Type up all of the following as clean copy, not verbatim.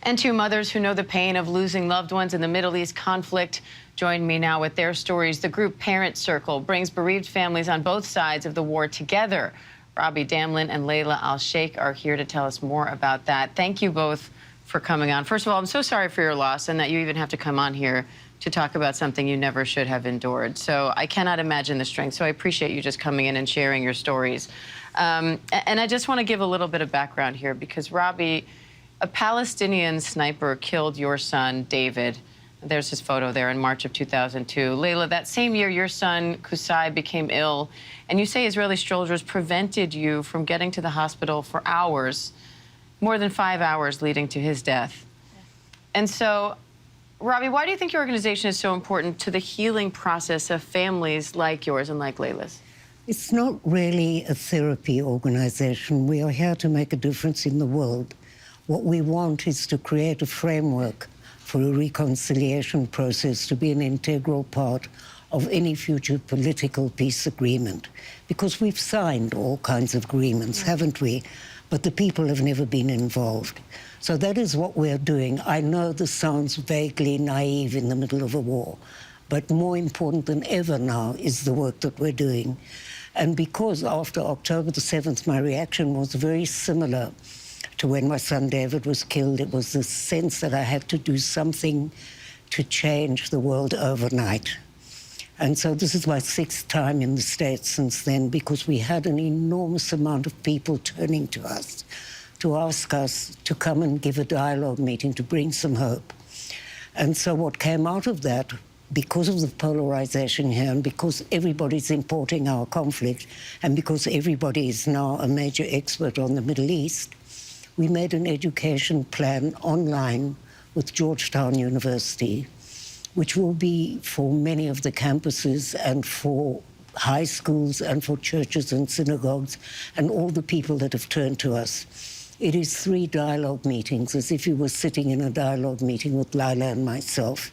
And two mothers who know the pain of losing loved ones in the Middle East conflict join me now with their stories. The group Parent Circle brings bereaved families on both sides of the war together. Robi Damlin and Layla Al-Sheikh are here to tell us more about that. Thank you both for coming on. First of all, I'm so sorry for your loss and that you even have to come on here to talk about something you never should have endured. So I cannot imagine the strength. So I appreciate you just coming in and sharing your stories. And I just want to give a little bit of background here because, Robi, a Palestinian sniper killed your son, David. There's his photo there in March of 2002. Layla, that same year, your son, Qusay, became ill, and you say Israeli soldiers prevented you from getting to the hospital for hours, more than 5 hours leading to his death. And so, Robi, why do you think your organization is so important to the healing process of families like yours and like Layla's? It's not really a therapy organization. We are here to make a difference in the world. What we want is to create a framework for a reconciliation process to be an integral part of any future political peace agreement. Because we've signed all kinds of agreements, haven't we? But the people have never been involved. So that is what we're doing. I know this sounds vaguely naive in the middle of a war, but more important than ever now is the work that we're doing. And because after October the 7th, my reaction was very similar to when my son David was killed. It was the sense that I had to do something to change the world overnight. And so this is my 6th time in the States since then, because we had an enormous amount of people turning to us to ask us to come and give a dialogue meeting to bring some hope. And so what came out of that, because of the polarization here and because everybody's importing our conflict and because everybody is now a major expert on the Middle East, we made an education plan online with Georgetown University, which will be for many of the campuses and for high schools and for churches and synagogues and all the people that have turned to us. It is 3 dialogue meetings, as if you were sitting in a dialogue meeting with Layla and myself.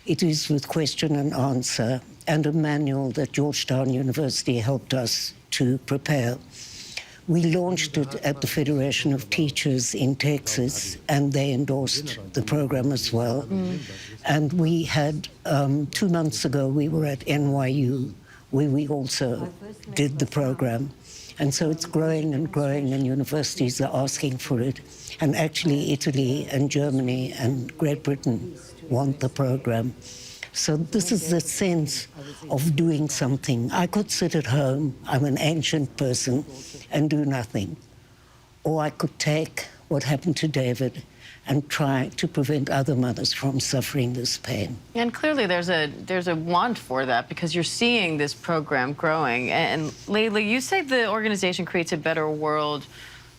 It is with question and answer and a manual that Georgetown University helped us to prepare. We launched it at the Federation of Teachers in Texas, and they endorsed the program as well. And we had, 2 months ago, we were at NYU, where we also did the program. And so it's growing and growing, and universities are asking for it. And actually, Italy and Germany and Great Britain want the program. So this is the sense of doing something. I could sit at home, I'm an ancient person, and do nothing. Or I could take what happened to David and try to prevent other mothers from suffering this pain. And clearly there's a want for that because you're seeing this program growing. And Layla, you say the organization creates a better world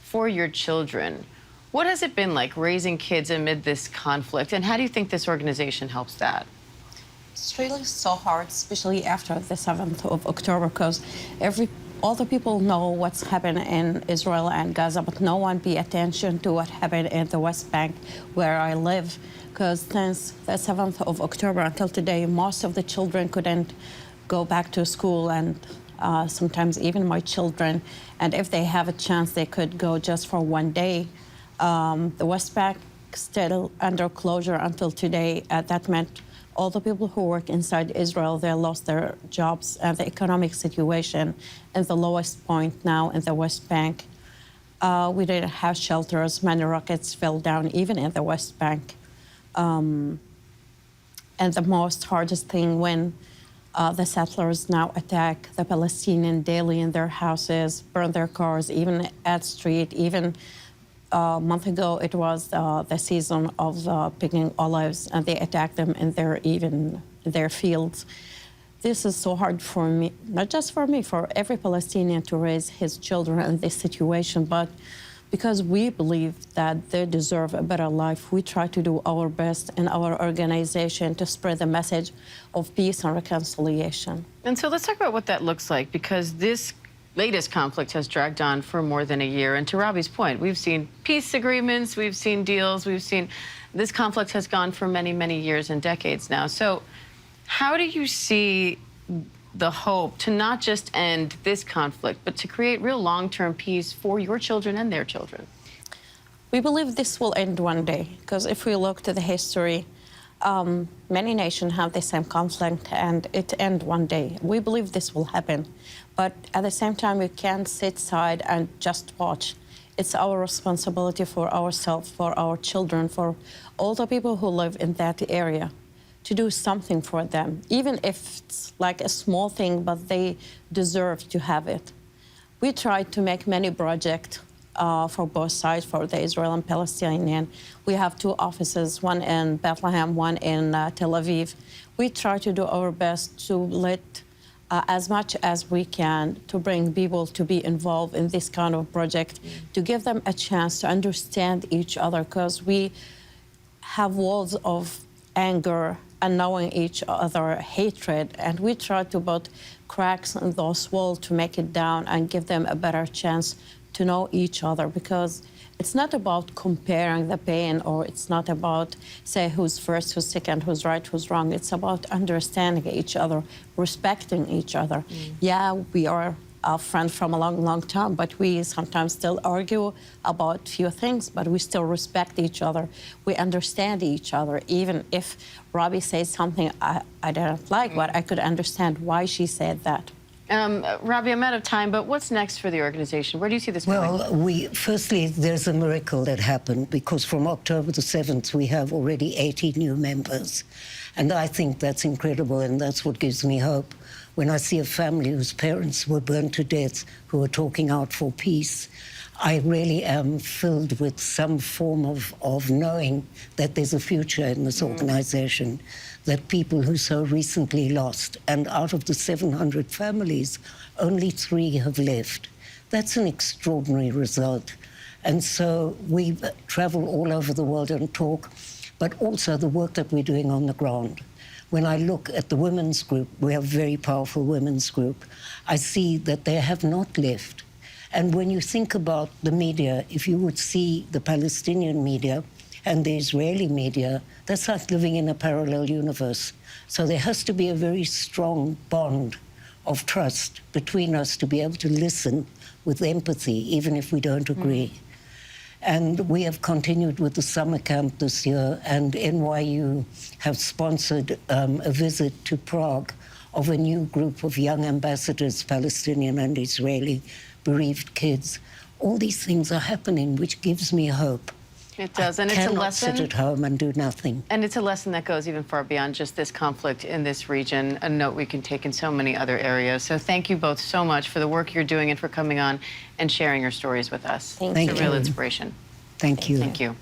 for your children. What has it been like raising kids amid this conflict, and how do you think this organization helps that? It's really so hard, especially after the 7th of October, because all the people know what's happened in Israel and Gaza, but no one pay attention to what happened in the West Bank, where I live. Because since the 7th of October until today, most of the children couldn't go back to school, and sometimes even my children. And if they have a chance, they could go just for 1 day. The West Bank still under closure until today. That meant all the people who work inside Israel, they lost their jobs, and the economic situation is the lowest point now in the West Bank. We didn't have shelters. Many rockets fell down, even in the West Bank. And the most hardest thing when the settlers now attack the Palestinians daily in their houses, burn their cars, even at street, even a month ago, it was the season of picking olives, and they attacked them in their fields. This is so hard for me, not just for me, for every Palestinian to raise his children in this situation, but because we believe that they deserve a better life, we try to do our best in our organization to spread the message of peace and reconciliation. And so let's talk about what that looks like, because this latest conflict has dragged on for more than a year. And to Robi's point, we've seen peace agreements, we've seen deals, we've seen this conflict has gone for many, many years and decades now. So how do you see the hope to not just end this conflict, but to create real long-term peace for your children and their children? We believe this will end one day, because if we look to the history, many nations have the same conflict and it ends one day. We believe this will happen. But at the same time, we can't sit aside and just watch. It's our responsibility for ourselves, for our children, for all the people who live in that area, to do something for them, even if it's like a small thing, but they deserve to have it. We tried to make many projects for both sides, for the Israeli and Palestinian. We have 2 offices, one in Bethlehem, one in Tel Aviv. We try to do our best to let as much as we can to bring people to be involved in this kind of project, to give them a chance to understand each other, because we have walls of anger and knowing each other, hatred, and we try to put cracks in those walls to make it down and give them a better chance to know each other, because it's not about comparing the pain, or it's not about, say, who's first, who's second, who's right, who's wrong. It's about understanding each other, respecting each other. Yeah, we are a friend from a long, long time, but we sometimes still argue about few things, but we still respect each other. We understand each other. Even if Robi says something I don't like, but I could understand why she said that. Robi, I'm out of time, but what's next for the organization? Where do you see this going? Well, firstly, there's a miracle that happened, because from October the 7th, we have already 80 new members. And I think that's incredible, and that's what gives me hope. When I see a family whose parents were burned to death, who are talking out for peace, I really am filled with some form of knowing that there's a future in this organization, that people who so recently lost, and out of the 700 families, only 3 have left. That's an extraordinary result. And so we travel all over the world and talk, but also the work that we're doing on the ground. When I look at the women's group, we have a very powerful women's group, I see that they have not left. And when you think about the media, if you would see the Palestinian media and the Israeli media, that's like living in a parallel universe. So there has to be a very strong bond of trust between us to be able to listen with empathy, even if we don't agree. And we have continued with the summer camp this year, and NYU have sponsored a visit to Prague of a new group of young ambassadors, Palestinian and Israeli, bereaved kids. All these things are happening, which gives me hope. It does, and it's a lesson. Sit at home and do nothing. And it's a lesson that goes even far beyond just this conflict in this region, a note we can take in so many other areas. So thank you both so much for the work you're doing and for coming on and sharing your stories with us. Thank you. It's a real inspiration. Thank you. Thank you.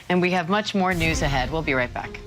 And we have much more news ahead. We'll be right back.